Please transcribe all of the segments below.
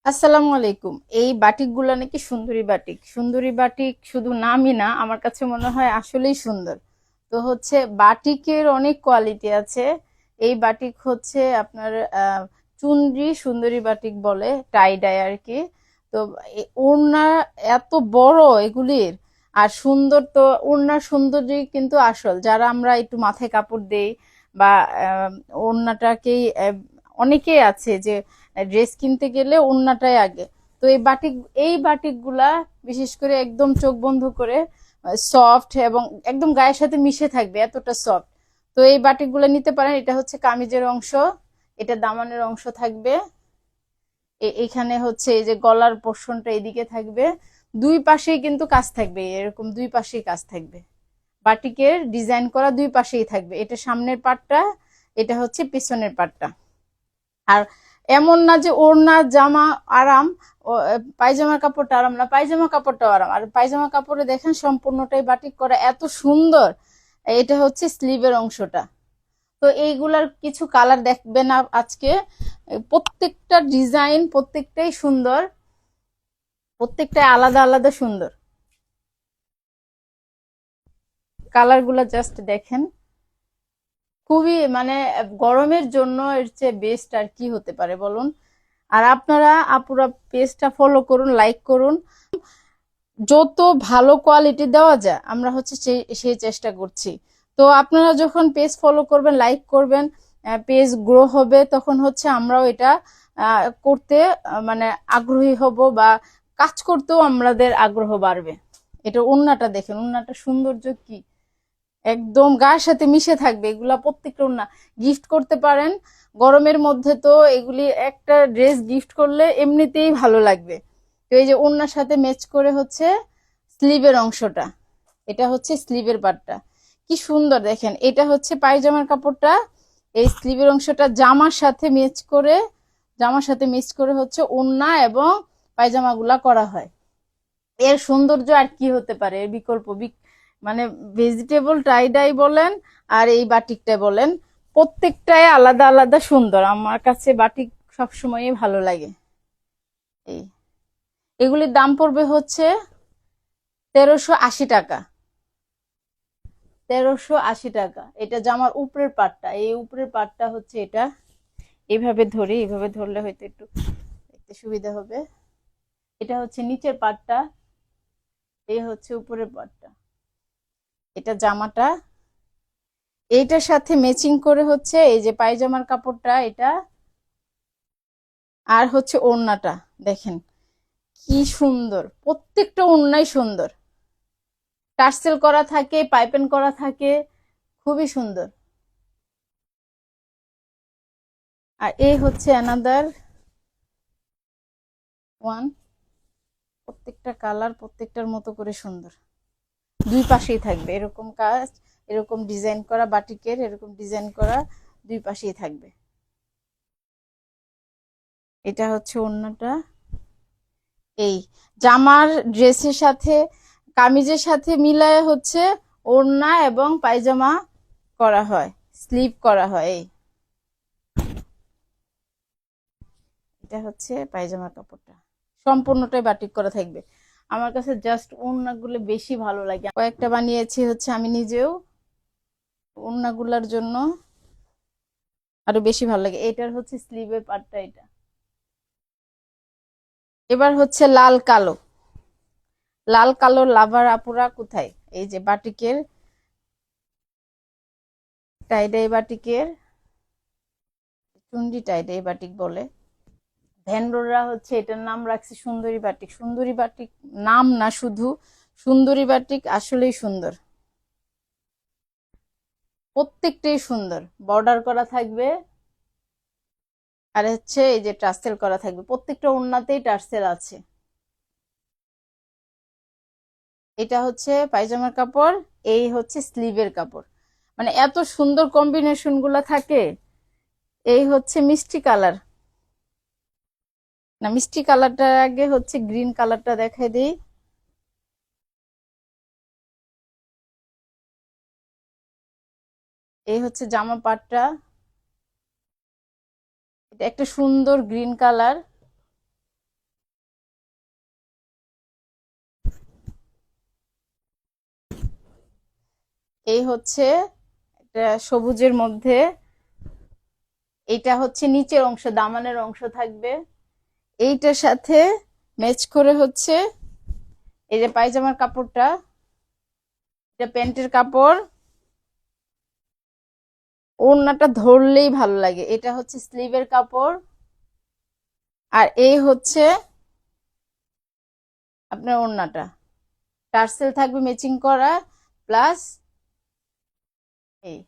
আসসালামু আলাইকুম। এই বাটিকগুলো নাকি সুন্দরী বাটিক। সুন্দরী বাটিক শুধু নামই না, আমার কাছে মনে হয় আসলেই সুন্দর। তো হচ্ছে বাটিকের অনেক কোয়ালিটি আছে। এই বাটিক হচ্ছে আপনার চুনরি সুন্দরী বাটিক বলে, টাই ডাই আর কি। তো ওড়না এত বড় এগুলির, আর সুন্দর তো। ওড়নার সৌন্দর্যই কিন্তু আসল। যারা আমরা একটু মাথায় কাপড় দেই বা ওড়নাটাকেই অনেকেই আছে যে ড্রেস কিনতে গেলে ওড়নাটাই আগে। তো এই বাটিকগুলা বিশেষ করে একদম চোখ বন্ধ করে সফট এবং একদম গায়ের সাথে মিশে থাকবে, এতটা সফট। তো এই বাটিকগুলো নিতে পারেন। এটা হচ্ছে কামিজের অংশ, এটা দামানের অংশ থাকবে। এইখানে হচ্ছে এই যে গলার পোর্শনটা এদিকে থাকবে। দুই পাশেই কিন্তু কাজ থাকবে, এরকম দুই পাশেই কাজ থাকবে। বাটিকের ডিজাইন করা দুই পাশেই থাকবে। এটা সামনের পাটটা, এটা হচ্ছে পিছনের পাটটা। আর এমন না যে ওড়না জামা আরাম, পায়জামার কাপড়টা আরাম না, পায়জামা কাপড়টাও আরাম। আর পায়জামা কাপড়ে দেখেন সম্পূর্ণটাই বাটিক করা, এত সুন্দর। এটা হচ্ছে স্লিভের অংশটা। তো এইগুলার কিছু কালার দেখবেন আজকে। প্রত্যেকটা ডিজাইন প্রত্যেকটাই সুন্দর, প্রত্যেকটাই আলাদা আলাদা সুন্দর। কালার গুলা জাস্ট দেখেন। খুবই মানে গরমের জন্য এর চেয়ে বেস্ট আর কি হতে পারে বলুন। আর আপনারা আপুরা পেজটা ফলো করুন, লাইক করুন। যত ভালো কোয়ালিটি দেওয়া যায় আমরা হচ্ছে সেই চেষ্টা করছি। তো আপনারা যখন পেজ ফলো করবেন, লাইক করবেন, পেজ গ্রো হবে, তখন হচ্ছে আমরাও এটা করতে মানে আগ্রহী হব, বা কাজ করতেও আমাদের আগ্রহ বাড়বে। এটা ওন্নাটা দেখেন, ওন্নাটা সৌন্দর্য কি, একদম গায়ের সাথে মিশে থাকবে। এগুলা প্রত্যেকটা ওড়না গিফট করতে পারেন। গরমের মধ্যে তো এগুলি একটা ড্রেস গিফট করলে এমনিতেই ভালো লাগবে। তো এই যে ওড়নার সাথে ম্যাচ করে হচ্ছে স্লিভের অংশটা, এটা হচ্ছে স্লিভের পার্টটা। কি সুন্দর দেখেন। এটা হচ্ছে পায়জামার কাপড়টা, এই স্লিভের অংশটা জামার সাথে ম্যাচ করে হচ্ছে ওড়না এবং পায়জামাগুলা করা হয়। এর সৌন্দর্য আর কি হতে পারে, এর বিকল্প মানে ভেজিটেবল টাই ডাই বলেন আর এই বাটিকটাই বলেন, প্রত্যেকটাই আলাদা আলাদা সুন্দর। আমার কাছে বাটিক সবসময়ই ভালো লাগে। এই এগুলির দাম পড়বে হচ্ছে 1380 টাকা। 1380 টাকা। এটা জামার উপরের পাটটা, এই উপরের পাটটা হচ্ছে এটা। এইভাবে ধরি, এইভাবে ধরলে হয়তো একটু দেখতে সুবিধা হবে। এটা হচ্ছে নিচের পাটটা, এই হচ্ছে উপরের পাটটা। এটা জামাটা, এইটার সাথে ম্যাচিং করে হচ্ছে এই যে পায়জামার কাপড়টা এটা, আর হচ্ছে ওড়নাটা দেখেন কি সুন্দর। প্রত্যেকটা ওড়নাই সুন্দর, টার্সেল করা থাকে, পাইপেন করা থাকে, খুবই সুন্দর। আর এই হচ্ছে অ্যানাদার ওয়ান। প্রত্যেকটা কালার প্রত্যেকটার মতো করে সুন্দর। দুই পাশেই থাকবে এরকম কাজ, এরকম ডিজাইন করা বাটিকের, এরকম ডিজাইন করা দুই পাশেই থাকবে। এটা হচ্ছে ওড়নাটা। এই জামার ড্রেসের সাথে কামিজের সাথে মিলায় হচ্ছে ওড়না এবং পায়জামা করা হয়, স্লিভ করা হয়। এই এটা হচ্ছে পায়জামার কাপড়টা, সম্পূর্ণটাই বাটিক করা থাকবে। আমার কাছে জাস্ট ওড়নাগুলো বেশি ভালো লাগে, কয়েকটা বানিয়েছি হচ্ছে আমি নিজেও। ওড়নাগুলার জন্য আরো বেশি ভালো লাগে। এটার হচ্ছে স্লিভের পার্টটা এটা। এবার হচ্ছে লাল কালো। লাল কালো লাভার আপুরা কোথায়? এই যে বাটিকের, টাইডাই বাটিকের, চুন্ডি টাইডাই বাটিক বলে। ভেন্ডররা হচ্ছে এটার নাম রাখছে সুন্দরী বাটিক। সুন্দরী বাটিক নাম না শুধু, সুন্দরী বাটিক আসলেই সুন্দর। প্রত্যেকটাই সুন্দর, বর্ডার করা থাকবে। আর হচ্ছে এই যে টার্সেল করা থাকবে, প্রত্যেকটা ওড়নাতেই টার্সেল আছে। এটা হচ্ছে পায়জামার কাপড়, এই হচ্ছে স্লিভের কাপড়। মানে এত সুন্দর কম্বিনেশন গুলা থাকে। এই হচ্ছে মিষ্টি কালার, না মিষ্টি কালারটার আগে হচ্ছে গ্রিন কালারটা দেখাই দিই। এই হচ্ছে জামা পাটটা, এটা একটা সুন্দর গ্রিন কালার। এই হচ্ছে একটা সবুজের মধ্যে, এটা হচ্ছে নিচের অংশ, দামানের অংশ থাকবে। এইটার সাথে ম্যাচ করে হচ্ছে এই যে পায়জামার কাপড়টা, এটা প্যান্টের কাপড়। ওড়নাটা ধরলেই ভালো লাগে। এটা হচ্ছে স্লিভের কাপড়, আর এই হচ্ছে আপনার ওড়নাটা, টার্সেল থাকবে ম্যাচিং করা, প্লাস এই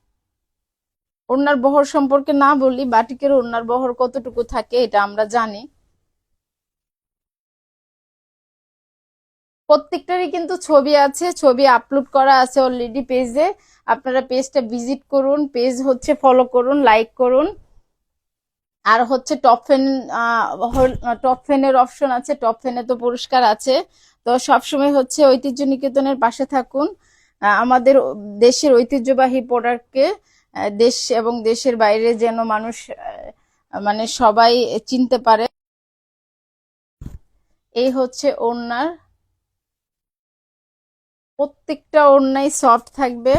ওড়নার বহর সম্পর্কে না বলি, বাটিকের ওড়নার বহর কতটুকু থাকে এটা আমরা জানি। প্রত্যেকটারই কিন্তু ছবি আছে, ছবি আপলোড করা আছে অলরেডি পেজে। আপনারা পেজটা ভিজিট করুন, পেজ হচ্ছে ফলো করুন, লাইক করুন। আর হচ্ছে টপ ফ্যানের অপশন আছে, টপ ফ্যানে তো পুরস্কার আছে। তো সবসময় হচ্ছে ঐতিহ্য নিকেতনের পাশে থাকুন। আমাদের দেশের ঐতিহ্যবাহী প্রোডাক্টকে দেশ এবং দেশের বাইরে যেন মানুষ মানে সবাই চিনতে পারে। এই হচ্ছে ওড়নার, প্রত্যেকটা ওড়নাই সফট থাকবে।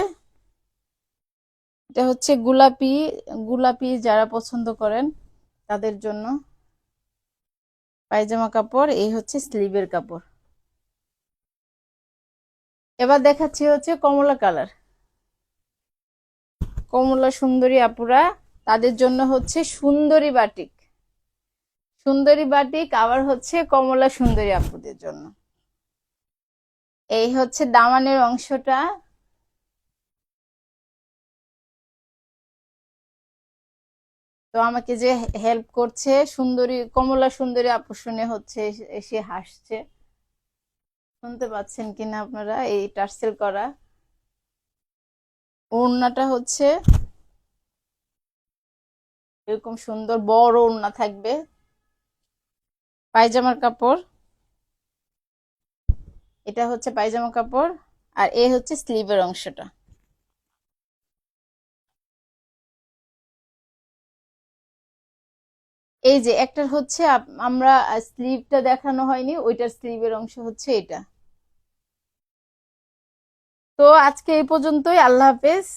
এটা হচ্ছে গোলাপি, গোলাপি যারা পছন্দ করেন তাদের জন্য পায়জামা কাপড়। এই হচ্ছে স্লিভের কাপড়। এবার দেখাচ্ছি হচ্ছে কমলা কালার, কমলা সুন্দরী আপুরা, তাদের জন্য হচ্ছে সুন্দরী বাটিক, সুন্দরী বাটিক আবার হচ্ছে কমলা সুন্দরী আপুদের জন্য। এই হচ্ছে দামানের অংশটা, তো আমাকে যে হেল্প করছে সুন্দরী কমলা সুন্দরী আপু শুনে হচ্ছে এসে হাসছে, শুনতে পাচ্ছেন কিনা আপনারা, এই টার্সেল করা। ওড়নাটা হচ্ছে এরকম সুন্দর বড় ওড়না থাকবে। পায়জামার কাপড়, এটা হচ্ছে পায়জামা কাপড়, আর এই হচ্ছে স্লিভের অংশটা। এই যে একটা হচ্ছে আমরা স্লিভটা দেখানো হয়নি, ওইটার স্লিভের অংশ হচ্ছে এটা। তো আজকে এই পর্যন্তই, আল্লাহ হাফেজ।